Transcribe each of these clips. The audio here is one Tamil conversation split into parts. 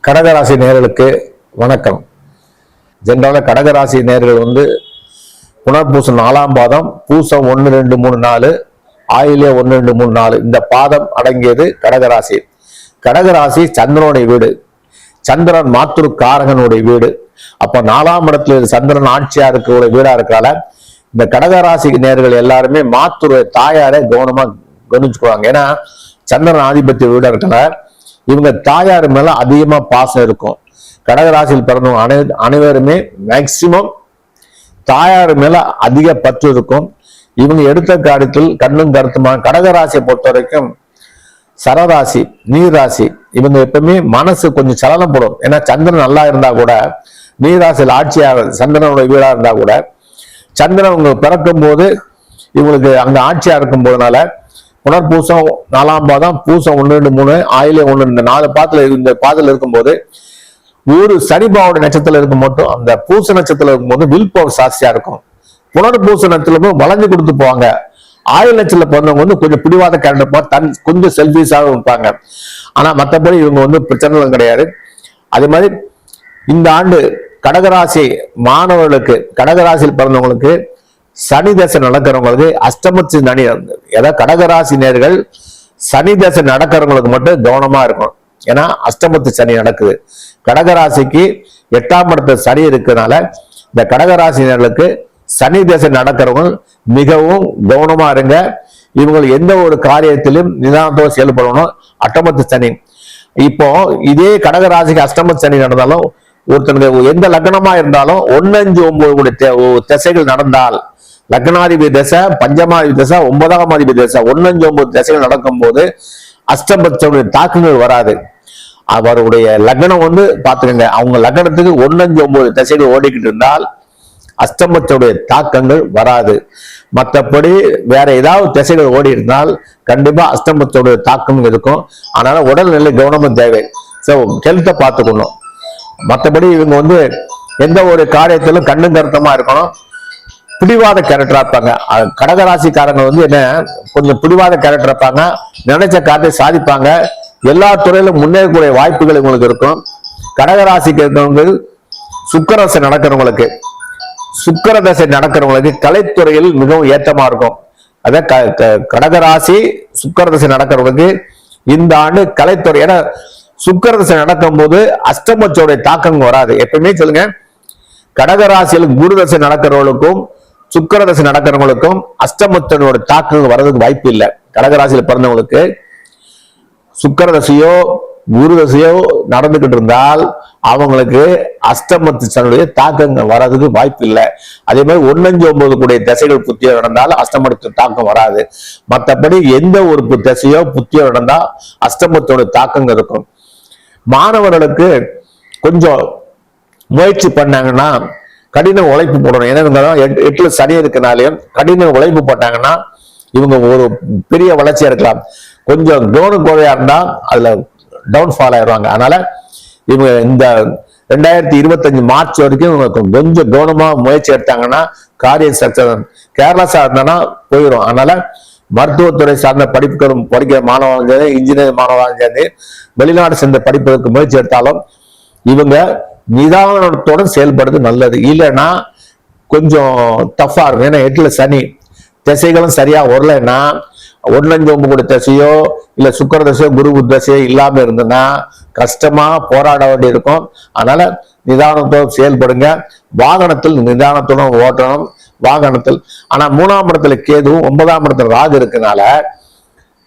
கடகராசி நேயர்களுக்கு வணக்கம். ஜென்ரலாக கடகராசி நேயர்கள் புனர்பூசம் 4ஆம் பாதம், பூசம் 1, 2, 3, 4, ஆயிலே 1, 2, 3, 4 இந்த பாதம் அடங்கியது கடகராசி. கடகராசி சந்திரனுடைய வீடு, சந்திரன் மாத்துரு காரகனுடைய வீடு. அப்ப 4ஆம் இடத்துல சந்திரன் ஆட்சியா இருக்க வீடா இருக்கால இந்த கடகராசி நேயர்கள் எல்லாருமே மாத்துரு தாயாரை கவனமா கவனிச்சுக்குவாங்க. ஏன்னா சந்திரன் ஆதிபத்திய வீடா இருக்கல இவங்க தாயார் மேல அதிகமா பாசம் இருக்கும். கடகராசியில் பிறந்தவங்க அனைவருமே மேக்சிமம் தாயார் மேல அதிக பற்று இருக்கும். இவங்க எடுத்த காரியத்தில் கண்ணும் கருத்துமான கடகராசியை பொறுத்த வரைக்கும் சரராசி, நீர் ராசி. இவங்க எப்பவுமே மனசு கொஞ்சம் சலனம் போடும். ஏன்னா சந்திரன் நல்லா இருந்தா கூட, நீராசியில் ஆட்சியாக சந்திரனுடைய வீடா இருந்தா கூட, சந்திரன் அவங்க பிறக்கும் போது இவங்களுக்கு அங்க ஆட்சியா இருக்கும் போதுனால புனர்பூசம் 4ஆம் பாதம், பூசம் 1, 2, 3, ஆயிலே 1, 2, 4 பாதத்துல இந்த பாதத்துல இருக்கும்போது ஒரு சனிபாவோட நட்சத்திரம் இருக்கும் மட்டும் அந்த பூச நட்சத்திரம் இருக்கும்போது வில் பவர் சாட்சியா இருக்கும். புனர்பூச நட்சத்திரம் வளைஞ்சு கொடுத்து போவாங்க. ஆயுள் நட்சத்திரம் பிறந்தவங்க கொஞ்சம் பிடிவாத கேரக்டர், கொஞ்சம் செல்ஃபிஷாக இருப்பாங்க. ஆனா மற்றபடி இவங்க பிரச்சனைகளும் கிடையாது. அதே மாதிரி இந்த ஆண்டு கடகராசி மாணவர்களுக்கு, கடகராசியில் பிறந்தவங்களுக்கு சனி தசை நடக்கிறவங்களுக்கு அஷ்டமத்து நனி, ஏதாவது கடகராசி நேர்கள் சனி தசை நடக்கிறவங்களுக்கு மட்டும் கவனமா இருக்கும். ஏன்னா அஷ்டமத்து சனி நடக்குது. கடகராசிக்கு 8ஆம் இடத்துல சனி இருக்கிறதுனால இந்த கடகராசி நேர்களுக்கு சனி தசை நடக்கிறவங்க மிகவும் கவனமா இருங்க. இவங்களுக்கு எந்த ஒரு காரியத்திலும் நிதானத்தோடு செயல்படணும். அஷ்டமத்து சனி இப்போ இதே கடகராசிக்கு அஷ்டமத்து சனி நடந்தாலும் ஒருத்தனுக்கு எந்த லக்னமா இருந்தாலும் 1, 5, 9 திசைகள் நடந்தால், லக்னாதிபதி தசை, பஞ்சமாதிபதி தசை, 9ஆம் அதிபதி தசை, 1, 5, 9 திசைகள் நடக்கும் போது அஷ்டமத்துடைய தாக்கங்கள் வராது. அவருடைய லக்னம் பாத்துக்கங்க, அவங்க லக்னத்துக்கு 1, 5, 9 திசைகள் ஓடிக்கிட்டு இருந்தால் அஷ்டமத்துடைய தாக்கங்கள் வராது. மற்றபடி வேற ஏதாவது திசைகள் ஓடி இருந்தால் கண்டிப்பா அஷ்டமத்துடைய தாக்கம் இருக்கும். அதனால உடல்நிலை கவனமும் தேவை. ஸோ ஹெல்த்தை பார்த்துக்கணும். மற்றபடி இவங்க எந்த ஒரு காரியத்திலும் கண்ணும் கருத்தமா இருக்கணும். பிடிவாத கேரக்டரா இருப்பாங்க. கடகராசிக்காரங்க என்ன கொஞ்சம் பிடிவாத கேரக்டர் இருப்பாங்க. நினைச்ச காரியத்தை சாதிப்பாங்க. எல்லா துறையிலும் முன்னேறக்கூடிய வாய்ப்புகள் இவங்களுக்கு இருக்கும். கடகராசிக்கு இருக்கவங்க சுக்கிரதசை நடக்கிறவங்களுக்கு, சுக்கிரதசை நடக்கிறவங்களுக்கு கலைத்துறையில் மிகவும் ஏற்றமா இருக்கும். அதான் கடகராசி சுக்கிரதசை நடக்கிறவங்களுக்கு இந்த ஆண்டு கலைத்துறை, ஏன்னா சுக்கிரதசை நடக்கும் போது அஷ்டமத்தோடைய தாக்கம் வராது. எப்பவுமே சொல்லுங்க, கடகராசியில் குருதசை நடக்கிறவங்களுக்கும் சுக்கிரதசை நடக்கிறவங்களுக்கும் அஷ்டமத்தனோட தாக்கம் வர்றதுக்கு வாய்ப்பு இல்லை. கடகராசியில் பிறந்தவங்களுக்கு சுக்கிரதசையோ குருதசையோ நடந்துகிட்டு இருந்தால் அவங்களுக்கு அஷ்டமத்து சனுடைய தாக்கங்கள் வர்றதுக்கு வாய்ப்பு இல்லை. அதே மாதிரி 1, 5, 9 கூடிய திசைகள் புத்தியோ நடந்தால் அஷ்டமத்து தாக்கம் வராது. மற்றபடி எந்த ஒரு திசையோ புத்தியோ நடந்தால் அஷ்டமத்தோட தாக்கங்கள் இருக்கும். மாணவர்களுக்கு கொஞ்சம் முயற்சி பண்ணாங்கன்னா கடின உழைப்பு போடணும். ஏன்னா 8ல சனி இருக்கனாலையும் கடின உழைப்பு போட்டாங்கன்னா இவங்க ஒரு பெரிய வளர்ச்சியா இருக்கலாம். கொஞ்சம் கவனக்குறையா இருந்தா அதுல டவுன்ஃபால் ஆயிடுவாங்க. அதனால இவங்க இந்த 2025 மார்ச் வரைக்கும் இவங்க கொஞ்சம் கவனமா முயற்சி எடுத்தாங்கன்னா காரியம் சக்சஸ். கேர்லெஸ்ஸா இருந்தானா போயிடும். அதனால மருத்துவத்துறை சார்ந்த படிப்புகளும் படிக்கிற மாணவர்கள் சரி, இன்ஜினியர் மாணவர்கள் சரி, வெளிநாடு சென்ற படிப்பதற்கு முயற்சி எடுத்தாலும் இவங்க நிதானத்துடன் செயல்படுறது நல்லது. இல்லைன்னா கொஞ்சம் டஃபா இருக்கும். ஏன்னா 8ல சனி, திசைகளும் சரியா வரலைன்னா 1, 5, 9 திசையோ இல்ல சுக்கிர தசையோ குரு தசையோ இல்லாம இருந்ததுன்னா கஷ்டமா போராட வேண்டி இருக்கும். அதனால நிதானத்தோடு செயல்படுங்க. வாகனத்தில் நிதானத்துடன் ஓட்டணும். வாகனத்தில் ஆனா 3ஆம் இடத்துல கேதுவும் 9ஆம் இடத்துல ராகு இருக்கனால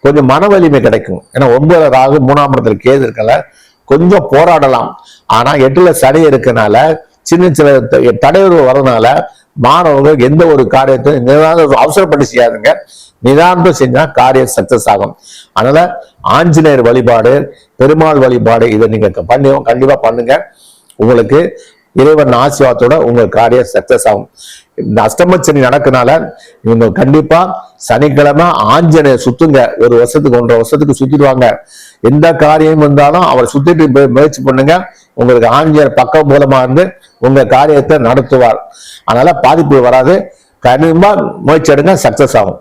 கொஞ்சம் மன வலிமை கிடைக்கும். ஏன்னா 9ல ராகு 3ஆம் இடத்துல கேது இருக்கனால கொஞ்சம் போராடலாம். ஆனா 8ல சனி இருக்கனால சின்ன சின்ன தடையுறவு வரதுனால மாணவர்கள் எந்த ஒரு காரியத்தையும் அவசரப்பட்டு செய்யாதுங்க. நிதானத்தை செஞ்சா காரியம் சக்சஸ் ஆகும். அதனால ஆஞ்சநேயர் வழிபாடு, பெருமாள் வழிபாடு இதை நீங்க கண்டிப்பா பண்ணுங்க. உங்களுக்கு இறைவன் ஆசீர்வாதத்தோட உங்க காரியம் சக்சஸ் ஆகும். இந்த அஷ்டமச்சனி நடக்கனால இவங்க கண்டிப்பா சனிக்கிழமை ஆஞ்சநேயர் சுத்துங்க. 1 வருஷத்துக்கு 1.5 வருஷத்துக்கு சுத்திடுவாங்க. எந்த காரியம் இருந்தாலும் அவர் சுத்திட்டு முயற்சி பண்ணுங்க. உங்களுக்கு ஆஞ்சநேயர் பக்கம் மூலமா இருந்து உங்க காரியத்தை நடத்துவார். அதனால பாதிப்பு வராது. கண்டிப்பா முயற்சி எடுங்க, சக்சஸ் ஆகும்.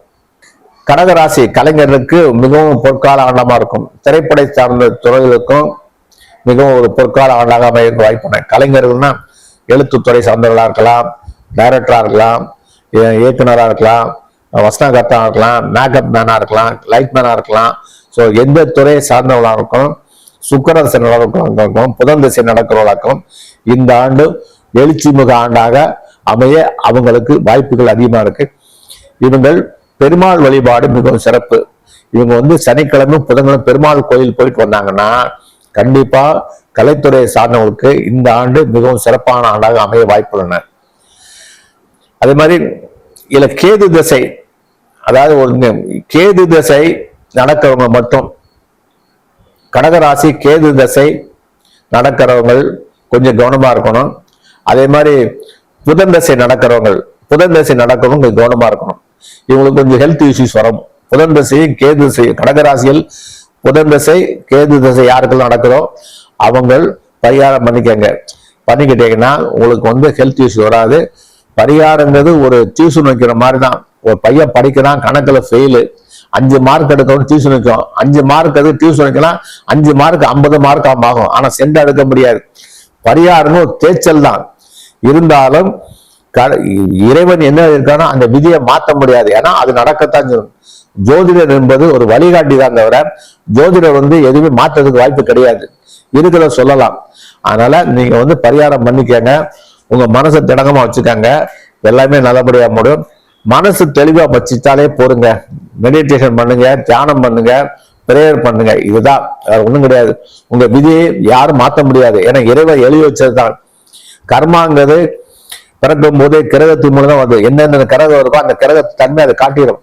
கடகராசி கலைஞர்களுக்கு மிகவும் பொற்கால ஆண்டமா இருக்கும். திரைப்படை சார்ந்த துறைகளுக்கும் மிகவும் ஒரு பொற்கால ஆண்டாக அமைய வாய்ப்புள்ளன. கலைஞர்கள்னா எழுத்துத்துறை சார்ந்தவர்களா இருக்கலாம், டைரக்டரா இருக்கலாம், இயக்குனரா இருக்கலாம், வசனகர்த்தா இருக்கலாம், மேக்கப் மேனா இருக்கலாம், லைட் மேனா இருக்கலாம். ஸோ எந்த துறையை சார்ந்தவர்களாக இருக்கும், சுக்கரதசை நடக்கும், புதன் திசை நடக்கிறவர்களாக்கும் இந்த ஆண்டு எழுச்சி மிகு ஆண்டாக அமைய அவங்களுக்கு வாய்ப்புகள் அதிகமா இருக்கு. இவங்கள் பெருமாள் வழிபாடு மிகவும் சிறப்பு. இவங்க சனிக்கிழமை புதன்கிழமை பெருமாள் கோயில் போயிட்டு வந்தாங்கன்னா கண்டிப்பா கலைத்துறையை சார்ந்தவங்களுக்கு இந்த ஆண்டு மிகவும் சிறப்பான ஆண்டாக அமைய வாய்ப்புள்ளன. அதே மாதிரி இதுல கேது திசை, அதாவது கேது திசை நடக்கிறவங்க மட்டும், கடகராசி கேது திசை நடக்கிறவங்க கொஞ்சம் கவனமா இருக்கணும். அதே மாதிரி புதன் திசை நடக்கிறவங்க கொஞ்சம் கவனமா இருக்கணும். இவங்களுக்கு கொஞ்சம் ஹெல்த் இஷ்யூஸ் வரும். புதன் திசையும் கேது திசை, கடகராசியில் புதன் திசை கேது திசை யாருக்கெல்லாம் நடக்குதோ அவங்க பரிகாரம் பண்ணிக்கிட்டீங்கன்னா உங்களுக்கு ஹெல்த் இஷ்யூ வராது. பரிகாரங்கிறது ஒரு டியூஷன் வைக்கிற மாதிரி தான். ஒரு பையன் படிக்கிறான், கணக்குல ஃபெயிலு, 5 மார்க் எடுக்கணும், டியூஷன் வைக்கும். 5 மார்க் அது டியூஷன் வைக்கலாம், 5 மார்க் 50 மார்க் ஆகும். ஆனா சென்ட் எடுக்க முடியாது. பரிகாரம் ஒரு தேய்ச்சல் தான். இருந்தாலும் இறைவன் என்ன இருக்கானோ அந்த விதியை மாற்ற முடியாது. ஏன்னா அது நடக்கத்தான் செய்யும். ஜோதிடர் என்பது ஒரு வழிகாட்டி தான் தவிர ஜோதிடர் எதுவுமே மாற்றதுக்கு வாய்ப்பு கிடையாது. இருக்கிறத சொல்லலாம். அதனால நீங்க பரிகாரம் பண்ணிக்கங்க. உங்க மனசை திடங்கமா வச்சுக்கங்க. எல்லாமே நல்லபடியா முடியும். மனசு தெளிவா வச்சுட்டாலே போடுங்க. மெடிடேஷன் பண்ணுங்க, தியானம் பண்ணுங்க, பிரேயர் பண்ணுங்க. இதுதான், வேற ஒண்ணும் கிடையாது. உங்க விதியை யாரும் மாற்ற முடியாது. ஏன்னா இறைவன் எழுதி வச்சதுதான். கர்மாங்கிறது பிறக்கும் போதே கிரகத்தின் மூலம் தான் வந்து என்னென்ன கிரகம் இருக்கோ அந்த கிரகத்து தன்மை அதை காட்டிடும்.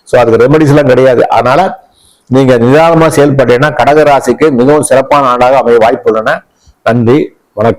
ஸோ அதுக்கு ரெமெடிஸ் எல்லாம் கிடையாது. அதனால நீங்க நிதானமா செயல்பட்டீங்கன்னா கடகராசிக்கு மிகவும் சிறப்பான ஆண்டாக அமைய வாய்ப்பு உள்ளன. நன்றி, வணக்கம்.